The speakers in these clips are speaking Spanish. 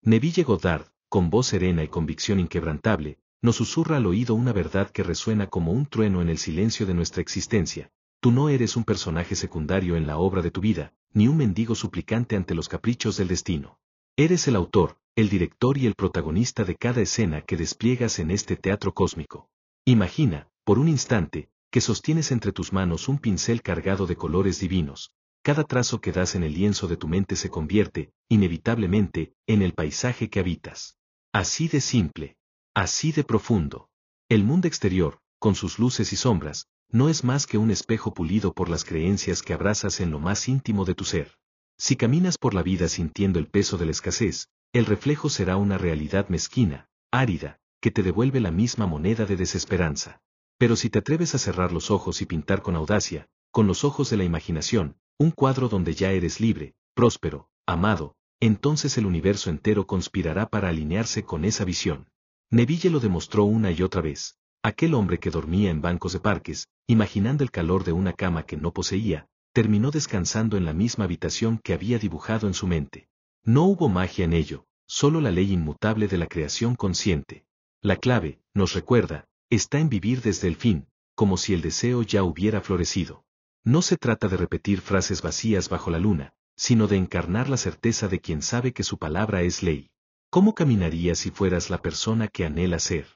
Neville Goddard, con voz serena y convicción inquebrantable, nos susurra al oído una verdad que resuena como un trueno en el silencio de nuestra existencia. Tú no eres un personaje secundario en la obra de tu vida, ni un mendigo suplicante ante los caprichos del destino. Eres el autor, el director y el protagonista de cada escena que despliegas en este teatro cósmico. Imagina, por un instante, que sostienes entre tus manos un pincel cargado de colores divinos. Cada trazo que das en el lienzo de tu mente se convierte, inevitablemente, en el paisaje que habitas. Así de simple. Así de profundo. El mundo exterior, con sus luces y sombras, no es más que un espejo pulido por las creencias que abrazas en lo más íntimo de tu ser. Si caminas por la vida sintiendo el peso de la escasez, el reflejo será una realidad mezquina, árida, que te devuelve la misma moneda de desesperanza. Pero si te atreves a cerrar los ojos y pintar con audacia, con los ojos de la imaginación, un cuadro donde ya eres libre, próspero, amado, entonces el universo entero conspirará para alinearse con esa visión. Neville lo demostró una y otra vez. Aquel hombre que dormía en bancos de parques, imaginando el calor de una cama que no poseía, terminó descansando en la misma habitación que había dibujado en su mente. No hubo magia en ello, solo la ley inmutable de la creación consciente. La clave, nos recuerda, está en vivir desde el fin, como si el deseo ya hubiera florecido. No se trata de repetir frases vacías bajo la luna, sino de encarnar la certeza de quien sabe que su palabra es ley. ¿Cómo caminarías si fueras la persona que anhela ser?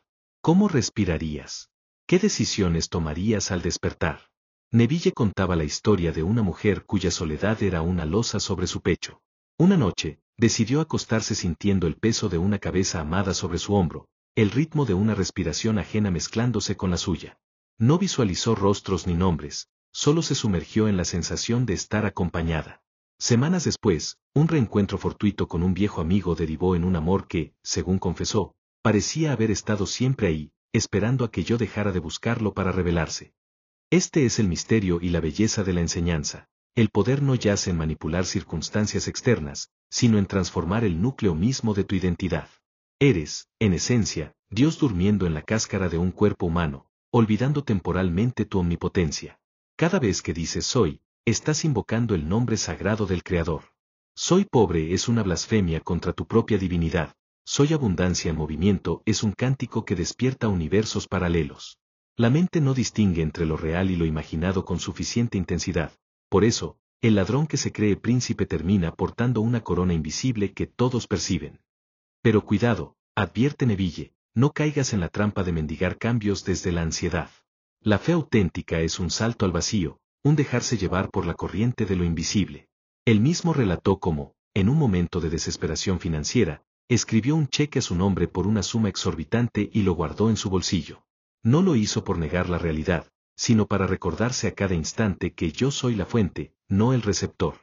¿Cómo respirarías? ¿Qué decisiones tomarías al despertar? Neville contaba la historia de una mujer cuya soledad era una losa sobre su pecho. Una noche, decidió acostarse sintiendo el peso de una cabeza amada sobre su hombro, el ritmo de una respiración ajena mezclándose con la suya. No visualizó rostros ni nombres, solo se sumergió en la sensación de estar acompañada. Semanas después, un reencuentro fortuito con un viejo amigo derivó en un amor que, según confesó, parecía haber estado siempre ahí, esperando a que yo dejara de buscarlo para revelarse. Este es el misterio y la belleza de la enseñanza. El poder no yace en manipular circunstancias externas, sino en transformar el núcleo mismo de tu identidad. Eres, en esencia, Dios durmiendo en la cáscara de un cuerpo humano, olvidando temporalmente tu omnipotencia. Cada vez que dices soy, estás invocando el nombre sagrado del Creador. Soy pobre es una blasfemia contra tu propia divinidad. Soy abundancia en movimiento es un cántico que despierta universos paralelos. La mente no distingue entre lo real y lo imaginado con suficiente intensidad. Por eso, el ladrón que se cree príncipe termina portando una corona invisible que todos perciben. Pero cuidado, advierte Neville, no caigas en la trampa de mendigar cambios desde la ansiedad. La fe auténtica es un salto al vacío, un dejarse llevar por la corriente de lo invisible. Él mismo relató cómo, en un momento de desesperación financiera, escribió un cheque a su nombre por una suma exorbitante y lo guardó en su bolsillo. No lo hizo por negar la realidad, sino para recordarse a cada instante que yo soy la fuente, no el receptor.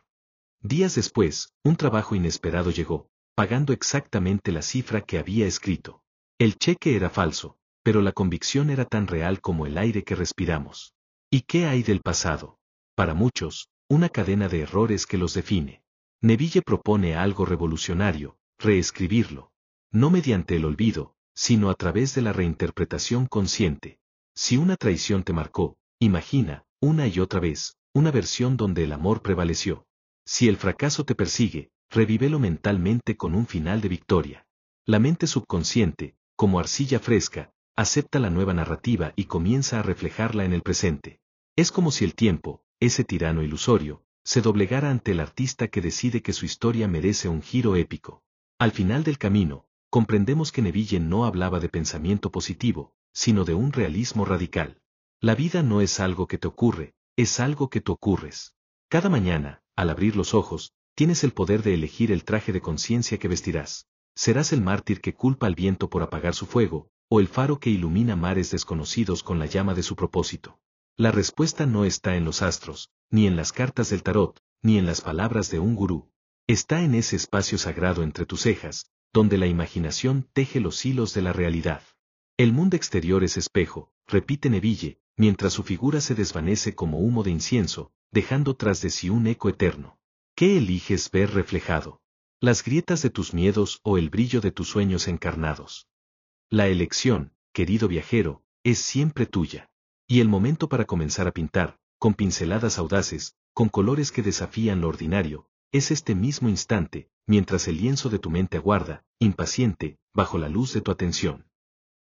Días después, un trabajo inesperado llegó, pagando exactamente la cifra que había escrito. El cheque era falso, pero la convicción era tan real como el aire que respiramos. ¿Y qué hay del pasado? Para muchos, una cadena de errores que los define. Neville propone algo revolucionario, reescribirlo. No mediante el olvido, sino a través de la reinterpretación consciente. Si una traición te marcó, imagina, una y otra vez, una versión donde el amor prevaleció. Si el fracaso te persigue, revívelo mentalmente con un final de victoria. La mente subconsciente, como arcilla fresca, acepta la nueva narrativa y comienza a reflejarla en el presente. Es como si el tiempo, ese tirano ilusorio, se doblegara ante el artista que decide que su historia merece un giro épico. Al final del camino, comprendemos que Neville no hablaba de pensamiento positivo, sino de un realismo radical. La vida no es algo que te ocurre, es algo que tú ocurres. Cada mañana, al abrir los ojos, tienes el poder de elegir el traje de conciencia que vestirás. Serás el mártir que culpa al viento por apagar su fuego, o el faro que ilumina mares desconocidos con la llama de su propósito. La respuesta no está en los astros, ni en las cartas del tarot, ni en las palabras de un gurú. Está en ese espacio sagrado entre tus cejas, donde la imaginación teje los hilos de la realidad. El mundo exterior es espejo, repite Neville, mientras su figura se desvanece como humo de incienso, dejando tras de sí un eco eterno. ¿Qué eliges ver reflejado? ¿Las grietas de tus miedos o el brillo de tus sueños encarnados? La elección, querido viajero, es siempre tuya. Y el momento para comenzar a pintar, con pinceladas audaces, con colores que desafían lo ordinario, es este mismo instante, mientras el lienzo de tu mente aguarda, impaciente, bajo la luz de tu atención.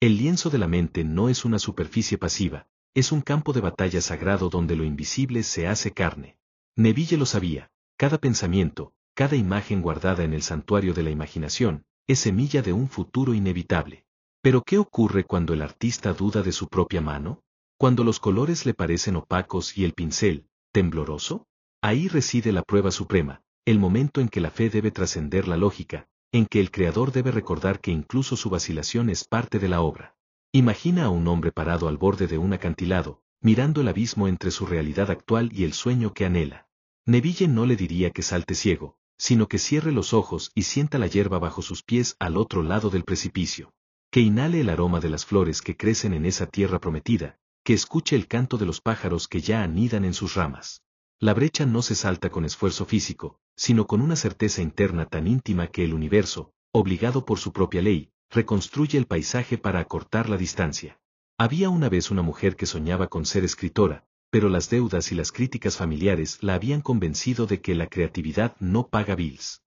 El lienzo de la mente no es una superficie pasiva, es un campo de batalla sagrado donde lo invisible se hace carne. Neville lo sabía, cada pensamiento, cada imagen guardada en el santuario de la imaginación, es semilla de un futuro inevitable. Pero ¿qué ocurre cuando el artista duda de su propia mano? Cuando los colores le parecen opacos y el pincel, tembloroso? Ahí reside la prueba suprema, el momento en que la fe debe trascender la lógica, en que el creador debe recordar que incluso su vacilación es parte de la obra. Imagina a un hombre parado al borde de un acantilado, mirando el abismo entre su realidad actual y el sueño que anhela. Neville no le diría que salte ciego, sino que cierre los ojos y sienta la hierba bajo sus pies al otro lado del precipicio. Que inhale el aroma de las flores que crecen en esa tierra prometida, que escuche el canto de los pájaros que ya anidan en sus ramas. La brecha no se salta con esfuerzo físico, sino con una certeza interna tan íntima que el universo, obligado por su propia ley, reconstruye el paisaje para acortar la distancia. Había una vez una mujer que soñaba con ser escritora, pero las deudas y las críticas familiares la habían convencido de que la creatividad no paga bills.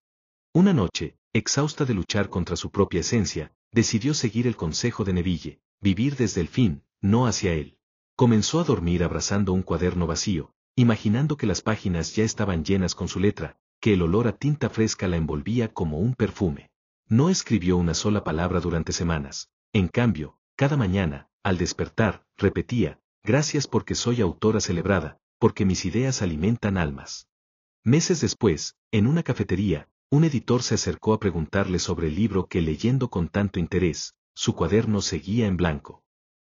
Una noche, exhausta de luchar contra su propia esencia, decidió seguir el consejo de Neville, vivir desde el fin, no hacia él. Comenzó a dormir abrazando un cuaderno vacío, imaginando que las páginas ya estaban llenas con su letra, que el olor a tinta fresca la envolvía como un perfume. No escribió una sola palabra durante semanas. En cambio, cada mañana, al despertar, repetía, gracias porque soy autora celebrada, porque mis ideas alimentan almas. Meses después, en una cafetería, un editor se acercó a preguntarle sobre el libro que leyendo con tanto interés, su cuaderno seguía en blanco.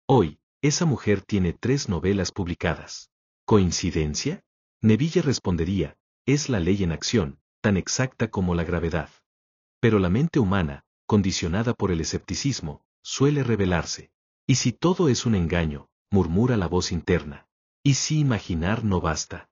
Hoy, esa mujer tiene 3 novelas publicadas. ¿Coincidencia? Neville respondería, es la ley en acción, tan exacta como la gravedad. Pero la mente humana, condicionada por el escepticismo, suele rebelarse. ¿Y si todo es un engaño?, murmura la voz interna. ¿Y si imaginar no basta?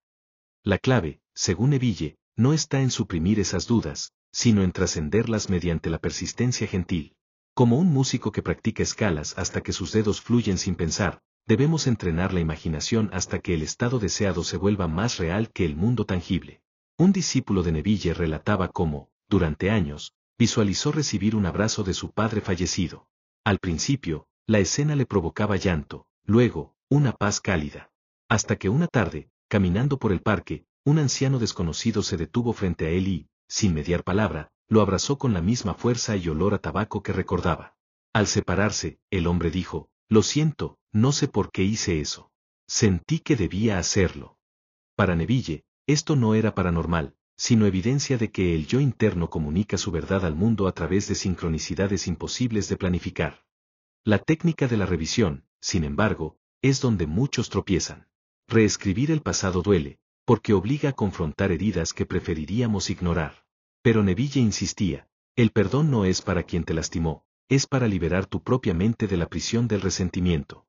La clave, según Neville, no está en suprimir esas dudas, sino en trascenderlas mediante la persistencia gentil. Como un músico que practica escalas hasta que sus dedos fluyen sin pensar, debemos entrenar la imaginación hasta que el estado deseado se vuelva más real que el mundo tangible. Un discípulo de Neville relataba cómo, durante años, visualizó recibir un abrazo de su padre fallecido. Al principio, la escena le provocaba llanto, luego, una paz cálida. Hasta que una tarde, caminando por el parque, un anciano desconocido se detuvo frente a él y, sin mediar palabra, lo abrazó con la misma fuerza y olor a tabaco que recordaba. Al separarse, el hombre dijo, lo siento, no sé por qué hice eso. Sentí que debía hacerlo. Para Neville, esto no era paranormal, sino evidencia de que el yo interno comunica su verdad al mundo a través de sincronicidades imposibles de planificar. La técnica de la revisión, sin embargo, es donde muchos tropiezan. Reescribir el pasado duele, porque obliga a confrontar heridas que preferiríamos ignorar. Pero Neville insistía, el perdón no es para quien te lastimó, es para liberar tu propia mente de la prisión del resentimiento.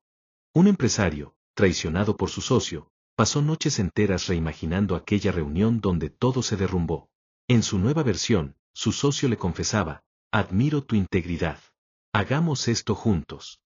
Un empresario, traicionado por su socio, pasó noches enteras reimaginando aquella reunión donde todo se derrumbó. En su nueva versión, su socio le confesaba, admiro tu integridad. Hagamos esto juntos.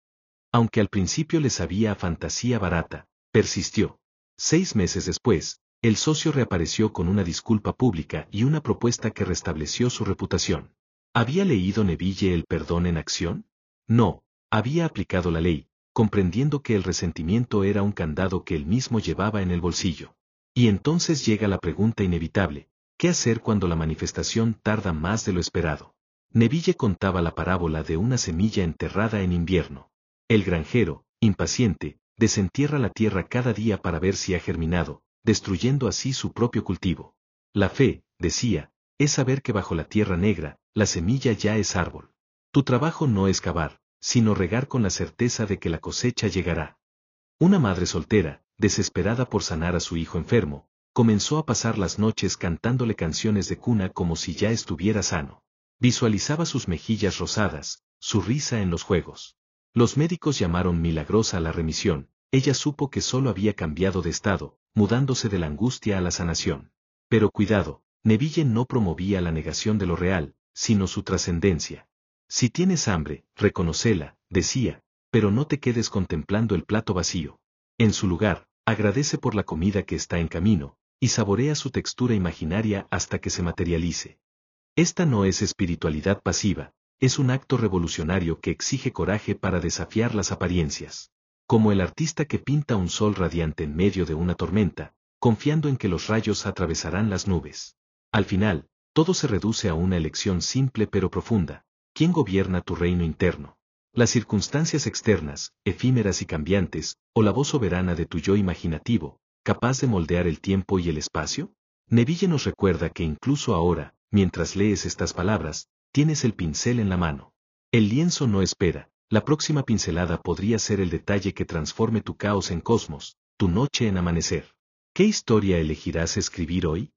Aunque al principio le sabía a fantasía barata, persistió. 6 meses después, el socio reapareció con una disculpa pública y una propuesta que restableció su reputación. ¿Había leído Neville el perdón en acción? No, había aplicado la ley, comprendiendo que el resentimiento era un candado que él mismo llevaba en el bolsillo. Y entonces llega la pregunta inevitable, ¿qué hacer cuando la manifestación tarda más de lo esperado? Neville contaba la parábola de una semilla enterrada en invierno. El granjero, impaciente, desentierra la tierra cada día para ver si ha germinado, destruyendo así su propio cultivo. La fe, decía, es saber que bajo la tierra negra, la semilla ya es árbol. Tu trabajo no es cavar, sino regar con la certeza de que la cosecha llegará. Una madre soltera, desesperada por sanar a su hijo enfermo, comenzó a pasar las noches cantándole canciones de cuna como si ya estuviera sano. Visualizaba sus mejillas rosadas, su risa en los juegos. Los médicos llamaron milagrosa la remisión, ella supo que solo había cambiado de estado, mudándose de la angustia a la sanación. Pero cuidado, Neville no promovía la negación de lo real, sino su trascendencia. Si tienes hambre, reconócela, decía, pero no te quedes contemplando el plato vacío. En su lugar, agradece por la comida que está en camino, y saborea su textura imaginaria hasta que se materialice. Esta no es espiritualidad pasiva, es un acto revolucionario que exige coraje para desafiar las apariencias. Como el artista que pinta un sol radiante en medio de una tormenta, confiando en que los rayos atravesarán las nubes. Al final, todo se reduce a una elección simple pero profunda. ¿Quién gobierna tu reino interno? ¿Las circunstancias externas, efímeras y cambiantes, o la voz soberana de tu yo imaginativo, capaz de moldear el tiempo y el espacio? Neville nos recuerda que incluso ahora, mientras lees estas palabras, tienes el pincel en la mano. El lienzo no espera, la próxima pincelada podría ser el detalle que transforme tu caos en cosmos, tu noche en amanecer. ¿Qué historia elegirás escribir hoy?